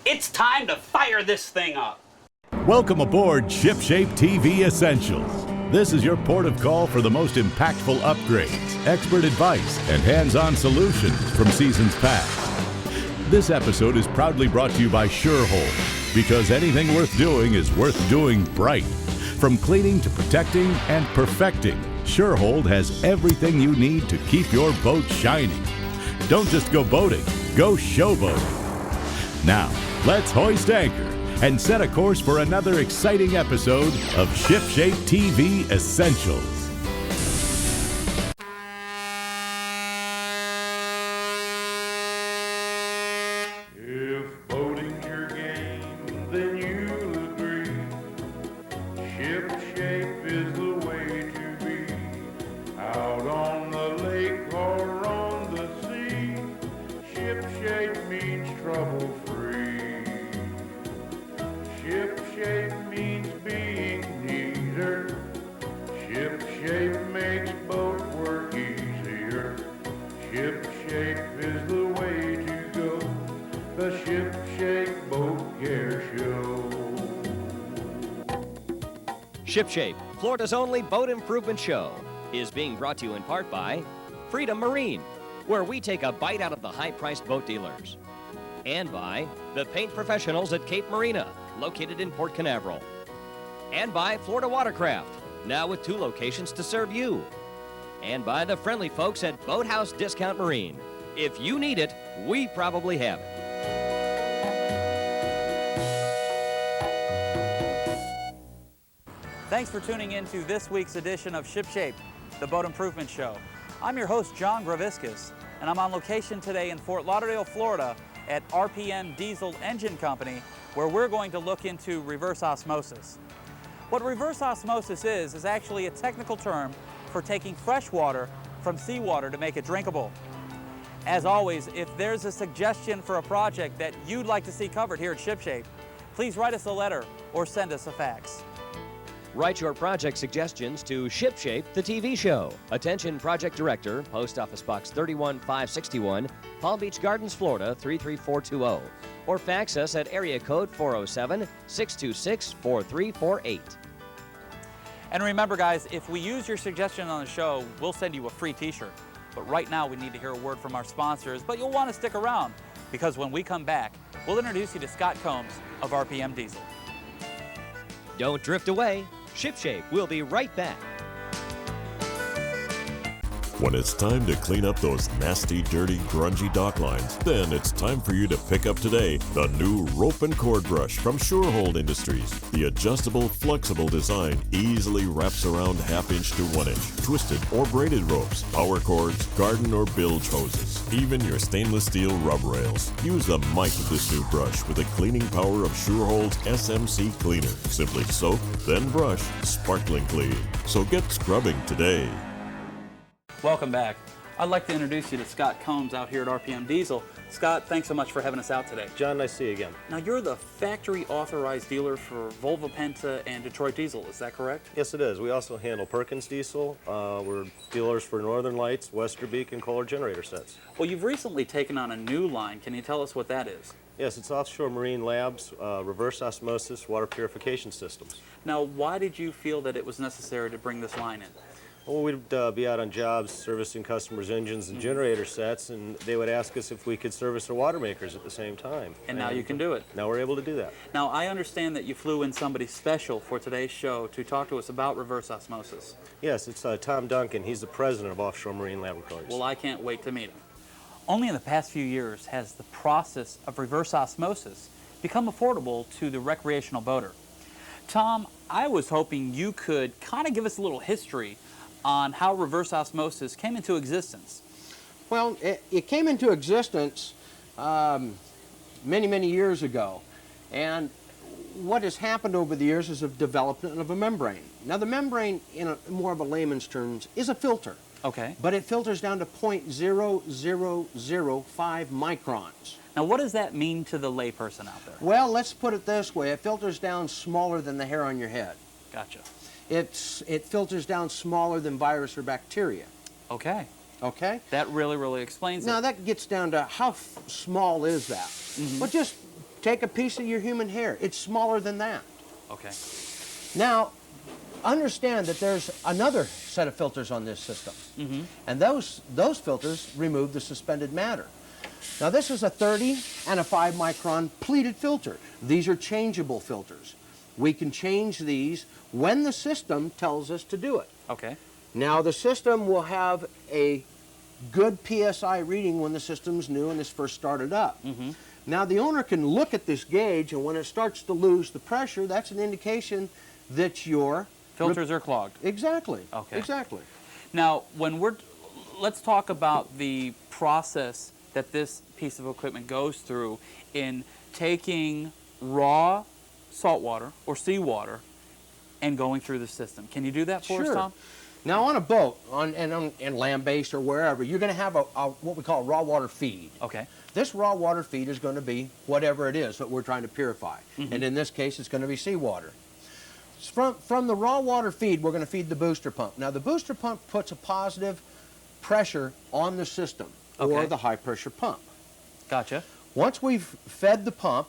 It's time to fire this thing up. Welcome aboard ShipShape TV Essentials. This is your port of call for the most impactful upgrades, expert advice, and hands-on solutions from seasons past. This episode is proudly brought to you by SureHold, because anything worth doing is worth doing bright. From cleaning to protecting and perfecting, SureHold has everything you need to keep your boat shining. Don't just go boating, go showboating. Now, let's hoist anchor and set a course for another exciting episode of ShipShape TV Essentials. If boating's your game, then you'll agree. ShipShape is the way to be. Out on the lake or on the sea, ShipShape means trouble-free. ShipShape means being neater. ShipShape makes boat work easier. ShipShape is the way to go. The ShipShape Boat Care Show. ShipShape, Florida's only boat improvement show, is being brought to you in part by Freedom Marine, where we take a bite out of the high-priced boat dealers, and by the paint professionals at Cape Marina, located in Port Canaveral, and by Florida Watercraft, now with 2 locations to serve you, and by the friendly folks at Boathouse Discount Marine. If you need it, we probably have it. Thanks for tuning in to this week's edition of ShipShape, the Boat Improvement Show. I'm your host, John Greviskis, and I'm on location today in Fort Lauderdale, Florida at RPM Diesel Engine Company, where we're going to look into reverse osmosis. What reverse osmosis is actually a technical term for taking fresh water from seawater to make it drinkable. As always, if there's a suggestion for a project that you'd like to see covered here at ShipShape, please write us a letter or send us a fax. Write your project suggestions to ShipShape, the TV show. Attention Project Director, Post Office Box 31561, Palm Beach Gardens, Florida 33420. Or fax us at area code 407-626-4348. And remember, guys, if we use your suggestion on the show, we'll send you a free t-shirt. But right now, we need to hear a word from our sponsors, but you'll want to stick around, because when we come back, we'll introduce you to Scott Combs of RPM Diesel. Don't drift away. ShipShape will be right back. When it's time to clean up those nasty, dirty, grungy dock lines, then it's time for you to pick up today the new rope and cord brush from SureHold Industries. The adjustable, flexible design easily wraps around half-inch to 1-inch, twisted or braided ropes, power cords, garden or bilge hoses, even your stainless steel rub rails. Use the might of this new brush with the cleaning power of SureHold's SMC cleaner. Simply soak, then brush, sparkling clean. So get scrubbing today. Welcome back. I'd like to introduce you to Scott Combs out here at RPM Diesel. Scott, thanks so much for having us out today. John, nice to see you again. Now, you're the factory authorized dealer for Volvo Penta and Detroit Diesel, is that correct? Yes, it is. We also handle Perkins Diesel. We're dealers for Northern Lights, Westerbeek, and Kohler generator sets. Well, you've recently taken on a new line. Can you tell us what that is? Yes, it's Offshore Marine Labs, reverse osmosis water purification systems. Now, why did you feel that it was necessary to bring this line in? Well, we'd be out on jobs servicing customers' engines and generator sets, and they would ask us if we could service their water makers at the same time. And now you can do it. Now we're able to do that. Now, I understand that you flew in somebody special for today's show to talk to us about reverse osmosis. Yes, it's Tom Duncan. He's the president of Offshore Marine Laboratories. Well, I can't wait to meet him. Only in the past few years has the process of reverse osmosis become affordable to the recreational boater. Tom, I was hoping you could kind of give us a little history on how reverse osmosis came into existence. Well, it came into existence many, many years ago. And what has happened over the years is a development of a membrane. Now, the membrane, in more of a layman's terms, is a filter. Okay. But it filters down to 0.0005 microns. Now, what does that mean to the layperson out there? Well, let's put it this way. It filters down smaller than the hair on your head. Gotcha. It filters down smaller than virus or bacteria. Okay. Okay? That really explains it. Now, that gets down to how small is that? Well, just take a piece of your human hair. It's smaller than that. Okay. Now, understand that there's another set of filters on this system. And those filters remove the suspended matter. Now, this is a 30 and a 5 micron pleated filter. These are changeable filters. We can change these when the system tells us to do it. Okay. Now, the system will have a good PSI reading when the system's new and is first started up. Now, the owner can look at this gauge, and when it starts to lose the pressure, that's an indication that your Filters are clogged. Exactly. Okay. Exactly. Now, let's talk about the process that this piece of equipment goes through in taking raw salt water or seawater and going through the system. Can you do that for us, Tom? Now, on a boat, in land-based or wherever, you're going to have a what we call a raw water feed. Okay. This raw water feed is going to be whatever it is that we're trying to purify. And in this case, it's going to be seawater. From the raw water feed, we're going to feed the booster pump. Now, the booster pump puts a positive pressure on the system, or the high-pressure pump. Gotcha. Once we've fed the pump,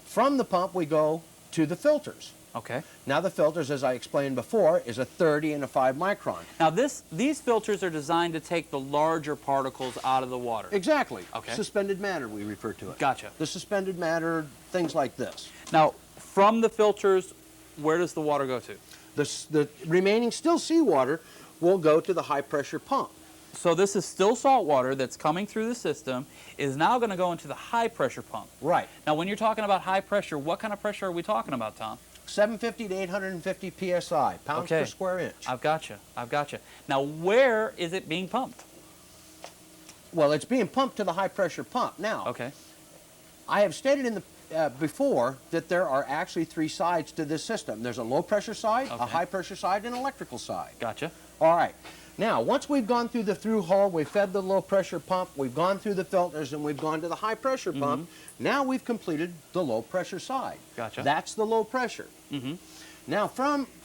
from the pump we go to the filters. Okay. Now, the filters, as I explained before, is a 30 and a 5 micron. Now, these filters are designed to take the larger particles out of the water. Exactly. Okay. Suspended matter, we refer to it. Gotcha. The suspended matter, things like this. Now, from the filters, where does the water go to? The remaining still seawater will go to the high-pressure pump. So this is still salt water that's coming through the system, is now going to go into the high-pressure pump. Right. Now, when you're talking about high pressure, what kind of pressure are we talking about, Tom? 750 to 850 psi, pounds per square inch. I've got you. I've got you. Now, where is it being pumped? Well, it's being pumped to the high-pressure pump. Now, Okay. I have stated in the before that there are actually 3 sides to this system. There's a low-pressure side, a high-pressure side, and an electrical side. Gotcha. All right. Now, once we've gone through the through hull, we've fed the low-pressure pump, we've gone through the filters, and we've gone to the high-pressure pump, now we've completed the low-pressure side. Gotcha. That's the low pressure. Now,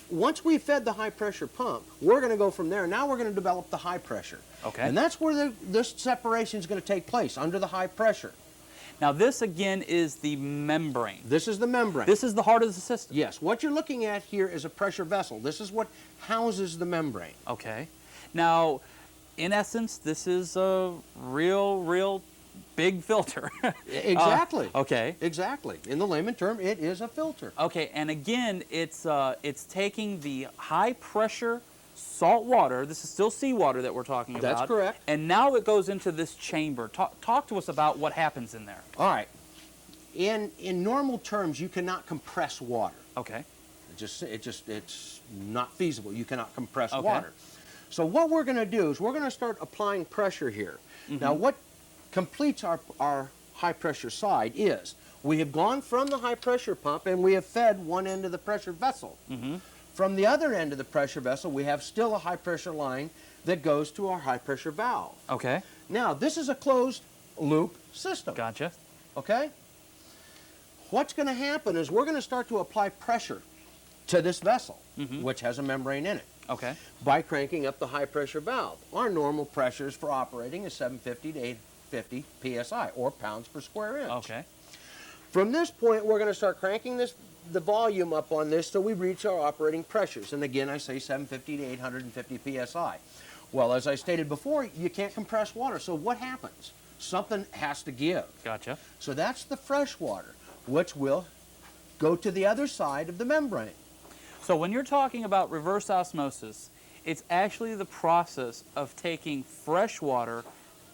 once we've fed the high-pressure pump, we're going to go from there. Now we're going to develop the high pressure. Okay. And that's where this separation is going to take place, under the high pressure. Now, this again is the membrane. This is the membrane. This is the heart of the system. Yes. What you're looking at here is a pressure vessel. This is what houses the membrane. Okay. Now, in essence, this is a real big filter. Exactly. Okay. Exactly. In the layman term, it is a filter. Okay, and again, it's taking the high pressure salt water. This is still seawater that we're talking about. That's correct. And now it goes into this chamber. Talk to us about what happens in there. All right. In normal terms, you cannot compress water. Okay. It's not feasible. You cannot compress water. So what we're going to do is we're going to start applying pressure here. Now, what completes our high pressure side is we have gone from the high pressure pump and we have fed one end of the pressure vessel. From the other end of the pressure vessel, we have still a high pressure line that goes to our high pressure valve. Okay. Now, this is a closed loop system. Gotcha. Okay? What's going to happen is we're going to start to apply pressure to this vessel, which has a membrane in it. Okay. By cranking up the high pressure valve. Our normal pressures for operating is 750 to 850 psi, or pounds per square inch. Okay. From this point, we're going to start cranking the volume up on this till we reach our operating pressures. And again, I say 750 to 850 psi. Well, as I stated before, you can't compress water, so what happens? Something has to give. Gotcha. So that's the fresh water, which will go to the other side of the membrane. So when you're talking about reverse osmosis, it's actually the process of taking fresh water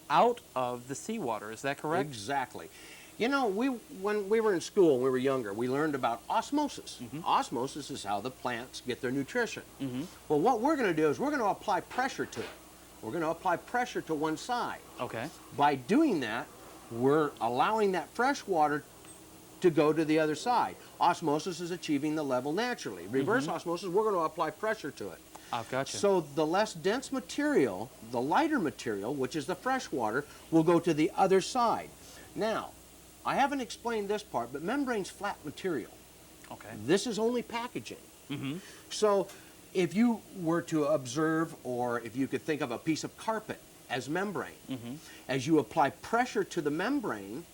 out of the seawater. Is that correct? Exactly. You know, when we were in school, when we were younger, we learned about osmosis. Osmosis is how the plants get their nutrition. Well, what we're going to do is we're going to apply pressure to it. We're going to apply pressure to one side. Okay. By doing that, we're allowing that fresh water to go to the other side. Osmosis is achieving the level naturally. Reverse osmosis, we're going to apply pressure to it. I've got you. So the less dense material, the lighter material, which is the fresh water, will go to the other side. Now, I haven't explained this part, but membrane's flat material. Okay. This is only packaging. So if you were to observe, or if you could think of a piece of carpet as membrane, as you apply pressure to the membrane,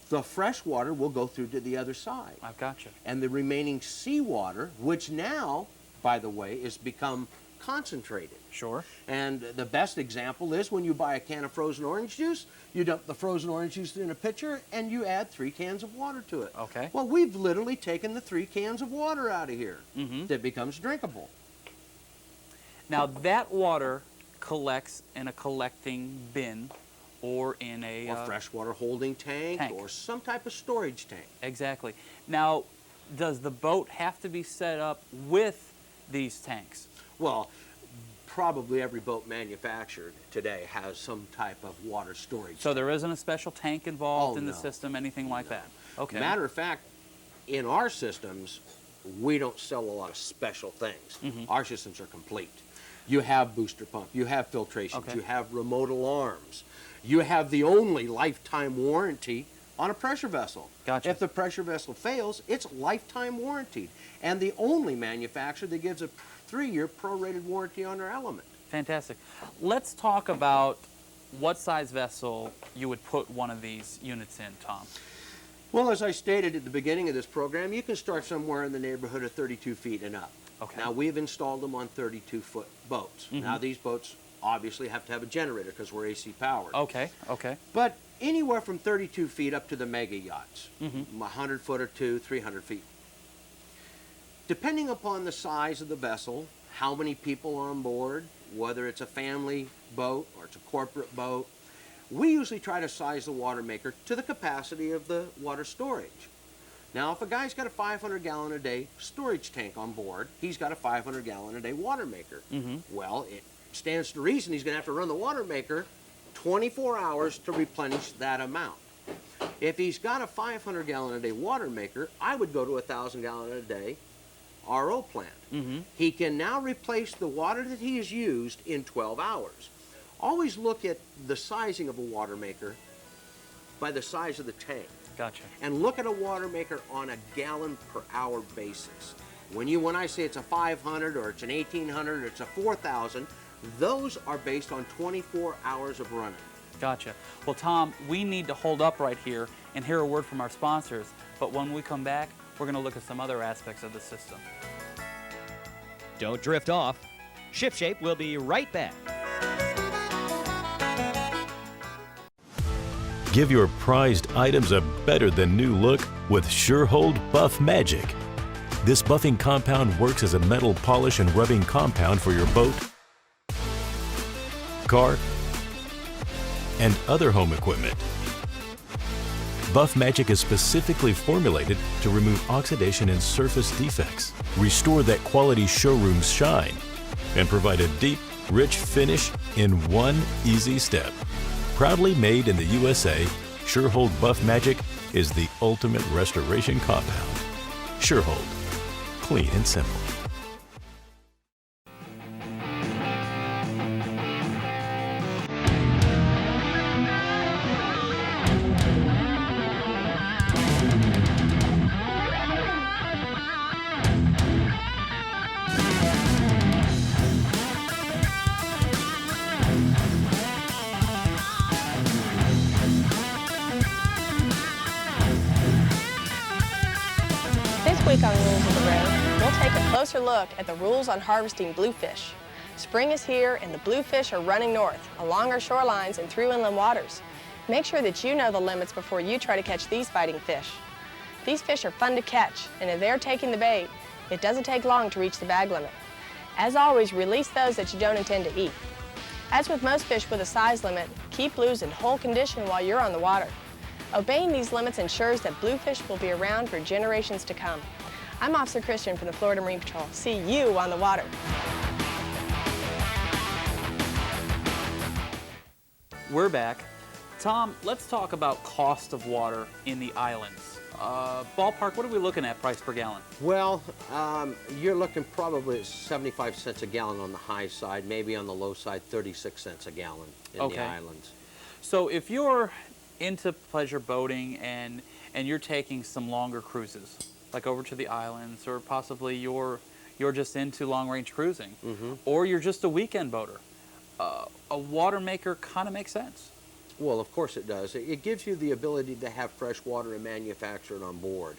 The fresh water will go through to the other side. I've got you. And the remaining seawater, which now, by the way, is become concentrated. Sure. And the best example is when you buy a can of frozen orange juice, you dump the frozen orange juice in a pitcher and you add 3 cans of water to it. Okay. Well, we've literally taken the 3 cans of water out of here. Mm-hmm. That becomes drinkable. Now that water collects in a collecting bin or in a... Or freshwater holding tank or some type of storage tank. Exactly. Now, does the boat have to be set up with these tanks? Well, probably every boat manufactured today has some type of water storage. So there isn't a special tank involved in the no. system, anything like that? Okay. Matter of fact, in our systems, we don't sell a lot of special things. Mm-hmm. Our systems are complete. You have booster pump, you have filtration, Okay. you have remote alarms, you have the only lifetime warranty on a pressure vessel. Gotcha. If the pressure vessel fails, it's lifetime warranted, and the only manufacturer that gives a 3-year prorated warranty on their element. Fantastic. Let's talk about what size vessel you would put one of these units in, Tom. Well, as I stated at the beginning of this program, you can start somewhere in the neighborhood of 32 feet and up. Okay. Now, we've installed them on 32-foot boats. Mm-hmm. Now, these boats obviously have to have a generator because we're AC powered. Okay, okay. But anywhere from 32 feet up to the mega yachts, Mm-hmm. 100 foot or 200, 300 feet. Depending upon the size of the vessel, how many people are on board, whether it's a family boat or it's a corporate boat, we usually try to size the water maker to the capacity of the water storage. Now, if a guy's got a 500-gallon-a-day storage tank on board, he's got a 500-gallon-a-day water maker. Mm-hmm. Well, it stands to reason he's going to have to run the water maker 24 hours to replenish that amount. If he's got a 500-gallon-a-day water maker, I would go to a 1,000-gallon-a-day RO plant. Mm-hmm. He can now replace the water that he has used in 12 hours. Always look at the sizing of a water maker by the size of the tank. Gotcha. And look at a water maker on a gallon per hour basis. When I say it's a 500 or it's an 1800 or it's a 4000, those are based on 24 hours of running. Gotcha. Well, Tom, we need to hold up right here and hear a word from our sponsors. But when we come back, we're going to look at some other aspects of the system. Don't drift off. ShipShape will be right back. Give your prized items a better than new look with SureHold Buff Magic. This buffing compound works as a metal polish and rubbing compound for your boat, car, and other home equipment. Buff Magic is specifically formulated to remove oxidation and surface defects, restore that quality showroom shine, and provide a deep, rich finish in one easy step. Proudly made in the USA, SureHold Buff Magic is the ultimate restoration compound. SureHold, clean and simple. This week on Rules of the Road, we'll take a closer look at the rules on harvesting bluefish. Spring is here and the bluefish are running north, along our shorelines and through inland waters. Make sure that you know the limits before you try to catch these fighting fish. These fish are fun to catch, and if they're taking the bait, it doesn't take long to reach the bag limit. As always, release those that you don't intend to eat. As with most fish with a size limit, keep blues in whole condition while you're on the water. Obeying these limits ensures that bluefish will be around for generations to come. I'm Officer Christian from the Florida Marine Patrol. See you on the water. We're back. Tom, let's talk about cost of water in the islands. Ballpark, what are we looking at price per gallon? Well, you're looking probably at 75 cents a gallon on the high side, maybe on the low side 36 cents a gallon in the islands. So if you're into pleasure boating and you're taking some longer cruises, like over to the islands, or possibly you're just into long-range cruising, or you're just a weekend boater, a water maker kind of makes sense. Well, of course it does. It gives you the ability to have fresh water and manufacture it on board.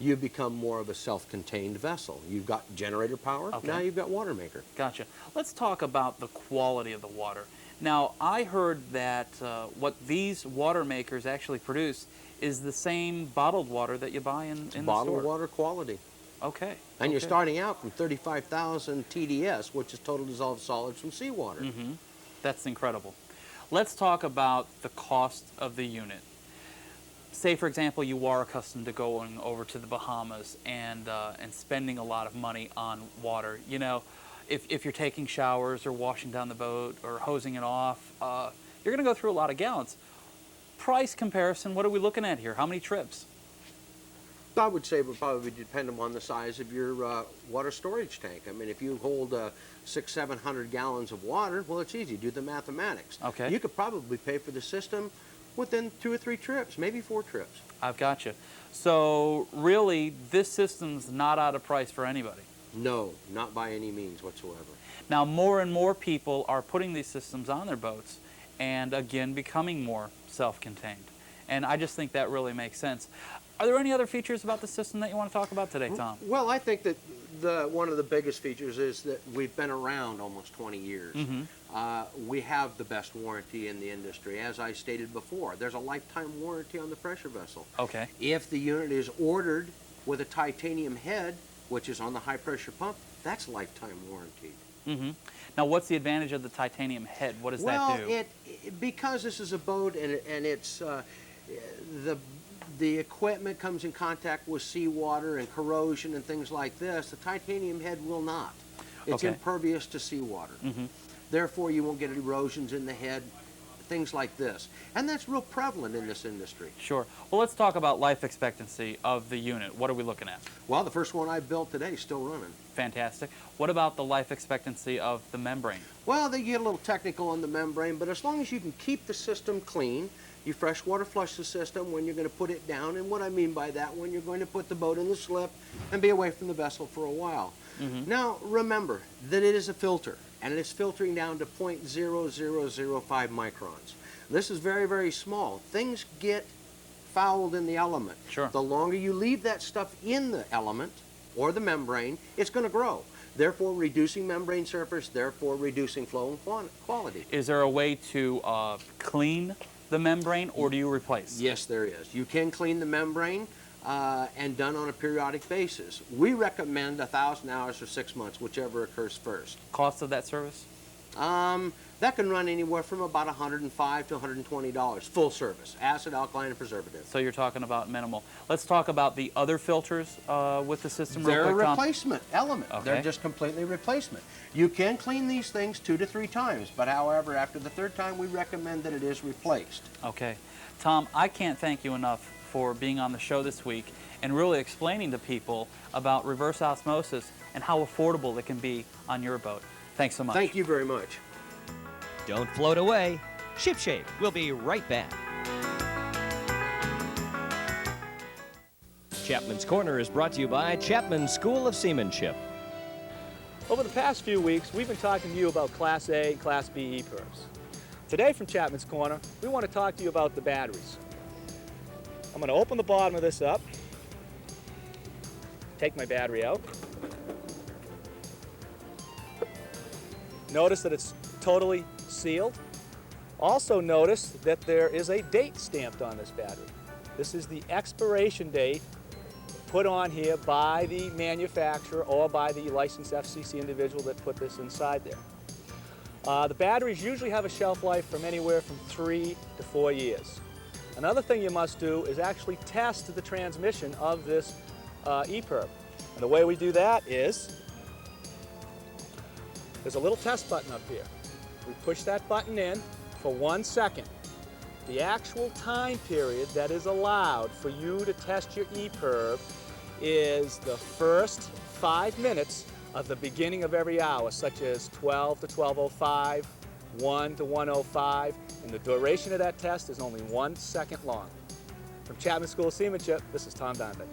You become more of a self-contained vessel. You've got generator power, Okay. now you've got water maker. Gotcha. Let's talk about the quality of the water. Now, I heard that what these water makers actually produce is the same bottled water that you buy in the store. Bottled water quality. Okay. And you're okay. starting out from 35,000 TDS, which is total dissolved solids from seawater. That's incredible. Let's talk about the cost of the unit. Say, for example, you are accustomed to going over to the Bahamas and spending a lot of money on water. You know, if you're taking showers or washing down the boat or hosing it off, you're going to go through a lot of gallons. Price comparison, what are we looking at here? How many trips? I would say it would probably depend upon the size of your water storage tank. I mean, if you hold 600-700 gallons of water, well, it's easy. Do the mathematics. Okay. You could probably pay for the system within 2 or 3 trips, maybe 4 trips. I've got you. So really, this system's not out of price for anybody. No, not by any means whatsoever. Now, more and more people are putting these systems on their boats and, again, becoming more self-contained. And I just think that really makes sense. Are there any other features about the system that you want to talk about today, Tom? Well, I think that one of the biggest features is that we've been around almost 20 years. We have the best warranty in the industry. As I stated before, there's a lifetime warranty on the pressure vessel. Okay. If the unit is ordered with a titanium head, which is on the high pressure pump, that's lifetime warranty. Now, what's the advantage of the titanium head? What does that do? Well, because this is a boat and it's the equipment comes in contact with seawater and corrosion and things like this, the titanium head will not. It's Okay. impervious to seawater. Therefore, you won't get erosions in the head, things like this. And that's real prevalent in this industry. Sure. Well, let's talk about life expectancy of the unit. What are we looking at? Well, the first one I built today is still running. Fantastic. What about the life expectancy of the membrane? Well, they get a little technical on the membrane, but as long as you can keep the system clean, you freshwater flush the system when you're going to put it down, and what I mean by that, when you're going to put the boat in the slip and be away from the vessel for a while. Now, remember that it is a filter, and it is filtering down to 0.0005 microns. This is very, very small. Things get fouled in the element. Sure. The longer you leave that stuff in the element or the membrane, it's going to grow. Therefore, reducing membrane surface, therefore reducing flow and quality. Is there a way to clean the membrane, or do you replace? Yes, there is. You can clean the membrane and done on a periodic basis. We recommend 1,000 hours or 6 months, whichever occurs first. Cost of that service? That can run anywhere from about $105 to $120, full service, acid, alkaline, and preservative. So you're talking about minimal. Let's talk about the other filters with the system real They're a quick, Tom. replacement element. Okay. They're just completely replacement. You can clean these things 2 to 3 times, but however, after the 3rd time, we recommend that it is replaced. Okay. Tom, I can't thank you enough for being on the show this week and really explaining to people about reverse osmosis and how affordable it can be on your boat. Thanks so much. Thank you very much. Don't float away. ShipShape will be right back. Chapman's Corner is brought to you by Chapman School of Seamanship. Over the past few weeks, we've been talking to you about Class A and Class B E-Pervs. Today from Chapman's Corner, we want to talk to you about the batteries. I'm going to open the bottom of this up, take my battery out. Notice that it's totally sealed. Also notice that there is a date stamped on this battery. This is the expiration date put on here by the manufacturer or by the licensed FCC individual that put this inside there. The batteries usually have a shelf life from anywhere from 3 to 4 years. Another thing you must do is actually test the transmission of this E-Perv. And the way we do that is, there's a little test button up here. We push that button in for 1 second. The actual time period that is allowed for you to test your E-Perv is the first 5 minutes of the beginning of every hour, such as 12 to 12:05, 1 to 1:05, and the duration of that test is only 1 second long. From Chapman School of Seamanship, this is Tom Duncan.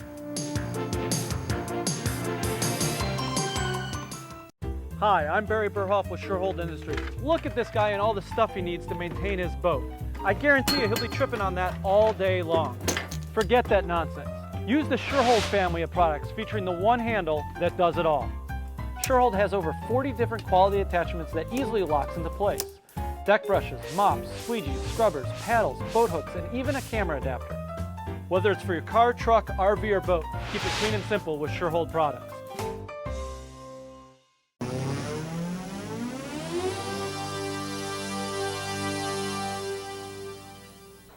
Hi, I'm Barry Burhoff with Shorehold Industries. Look at this guy and all the stuff he needs to maintain his boat. I guarantee you he'll be tripping on that all day long. Forget that nonsense. Use the SureHold family of products featuring the one handle that does it all. SureHold has over 40 different quality attachments that easily locks into place. Deck brushes, mops, squeegees, scrubbers, paddles, boat hooks, and even a camera adapter. Whether it's for your car, truck, RV, or boat, keep it clean and simple with SureHold products.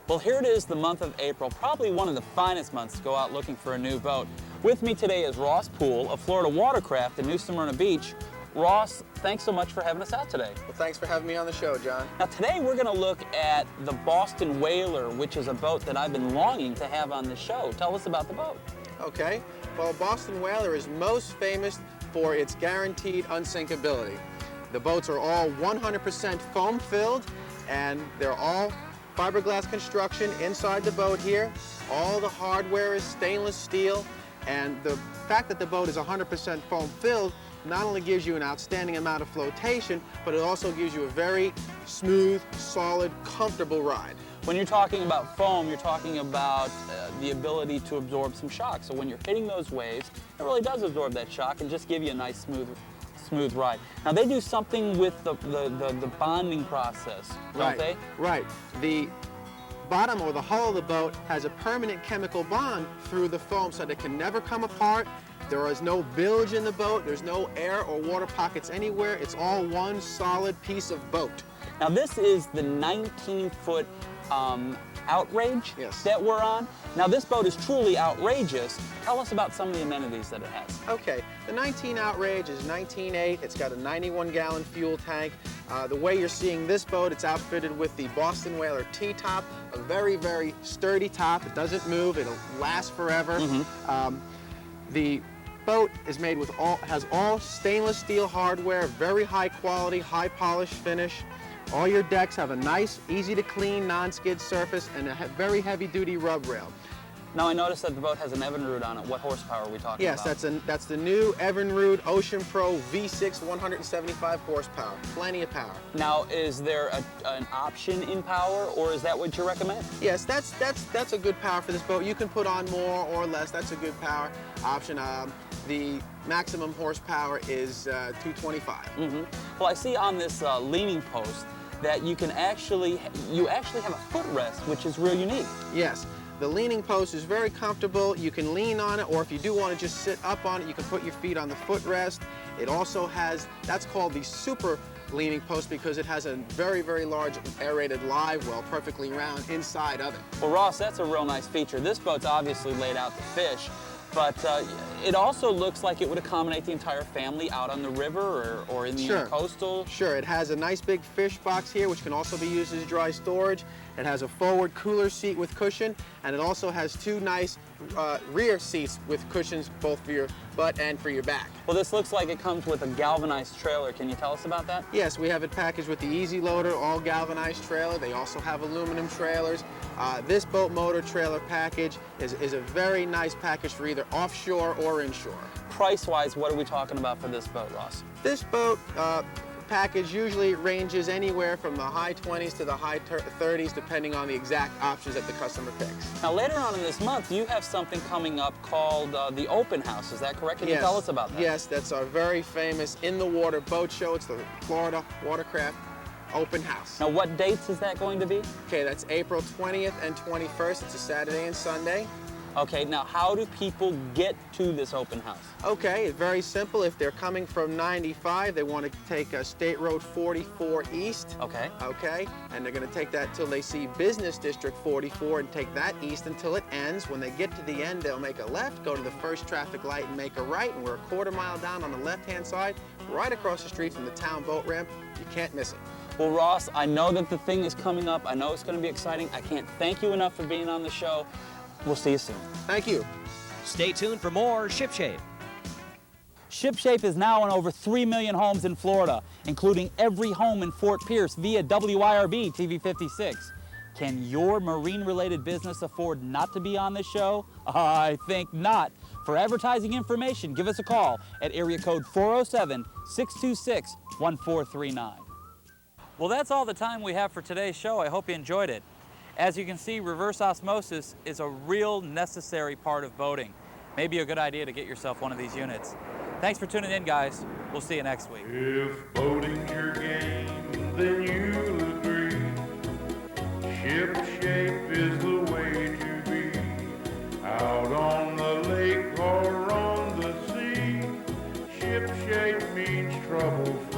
Well, here it is, the month of April, probably one of the finest months to go out looking for a new boat. With me today is Ross Poole of Florida Watercraft in New Smyrna Beach. Ross, thanks so much for having us out today. Well, thanks for having me on the show, John. Now today we're going to look at the Boston Whaler, which is a boat that I've been longing to have on the show. Tell us about the boat. Okay, well, Boston Whaler is most famous for its guaranteed unsinkability. The boats are all 100% foam filled, and they're all fiberglass construction inside the boat here. All the hardware is stainless steel, and the fact that the boat is 100% foam filled not only gives you an outstanding amount of flotation, but it also gives you a very smooth, solid, comfortable ride. When you're talking about foam, you're talking about the ability to absorb some shock. So when you're hitting those waves, it really does absorb that shock and just give you a nice smooth ride. Now they do something with the bonding process, don't they? Right. The bottom or the hull of the boat has a permanent chemical bond through the foam so that it can never come apart. There is no bilge in the boat. There's no air or water pockets anywhere. It's all one solid piece of boat. Now this is the 19-foot Outrage that we're on. Now this boat is truly outrageous. Tell us about some of the amenities that it has. Okay, the 19 Outrage is 19.8. It's got a 91-gallon fuel tank. The way you're seeing this boat, it's outfitted with the Boston Whaler T-top, a very, very sturdy top. It doesn't move. It'll last forever. The boat is made with has all stainless steel hardware, very high quality, high polish finish. All your decks have a nice, easy to clean, non-skid surface and a very heavy duty rub rail. Now I noticed that the boat has an Evinrude on it. What horsepower are we talking about? Yes, that's the new Evinrude Ocean Pro V6 175 horsepower. Plenty of power. Now is there an option in power, or is that what you recommend? Yes, that's a good power for this boat. You can put on more or less. That's a good power option. The maximum horsepower is 225. Well, I see on this leaning post that you actually have a footrest, which is real unique. Yes. The leaning post is very comfortable. You can lean on it, or if you do want to just sit up on it, you can put your feet on the footrest. It also has, that's called the super leaning post because it has a very, very large aerated live well, perfectly round inside of it. Well, Ross, that's a real nice feature. This boat's obviously laid out to fish, but it also looks like it would accommodate the entire family out on the river or in the coastal. Sure, it has a nice big fish box here, which can also be used as dry storage. It has a forward cooler seat with cushion, and it also has two nice rear seats with cushions, both for your butt and for your back. Well, this looks like it comes with a galvanized trailer. Can you tell us about that? Yes, we have it packaged with the Easy Loader, all galvanized trailer. They also have aluminum trailers. This boat motor trailer package is a very nice package for either offshore or inshore. Price-wise, what are we talking about for this boat, Ross? This boat package usually ranges anywhere from the high 20s to the high 30s, depending on the exact options that the customer picks. Now, later on in this month, you have something coming up called the Open House. Is that correct? Can you tell us about that? Yes, that's our very famous in-the-water boat show. It's the Florida Watercraft Open House. Now, what dates is that going to be? Okay, that's April 20th and 21st. It's a Saturday and Sunday. Okay, now how do people get to this open house? Okay, it's very simple. If they're coming from 95, they want to take State Road 44 East. Okay. Okay, and they're going to take that till they see Business District 44 and take that east until it ends. When they get to the end, they'll make a left, go to the first traffic light and make a right, and we're a quarter mile down on the left-hand side, right across the street from the town boat ramp. You can't miss it. Well, Ross, I know that the thing is coming up. I know it's going to be exciting. I can't thank you enough for being on the show. We'll see you soon. Thank you. Stay tuned for more ShipShape. ShipShape is now in over 3 million homes in Florida, including every home in Fort Pierce via WIRB TV 56. Can your marine-related business afford not to be on this show? I think not. For advertising information, give us a call at area code 407-626-1439. Well, that's all the time we have for today's show. I hope you enjoyed it. As you can see, reverse osmosis is a real necessary part of boating. Maybe a good idea to get yourself one of these units. Thanks for tuning in, guys. We'll see you next week. If boating's your game, then you'll agree. Ship shape is the way to be. Out on the lake or on the sea, ship shape means trouble free.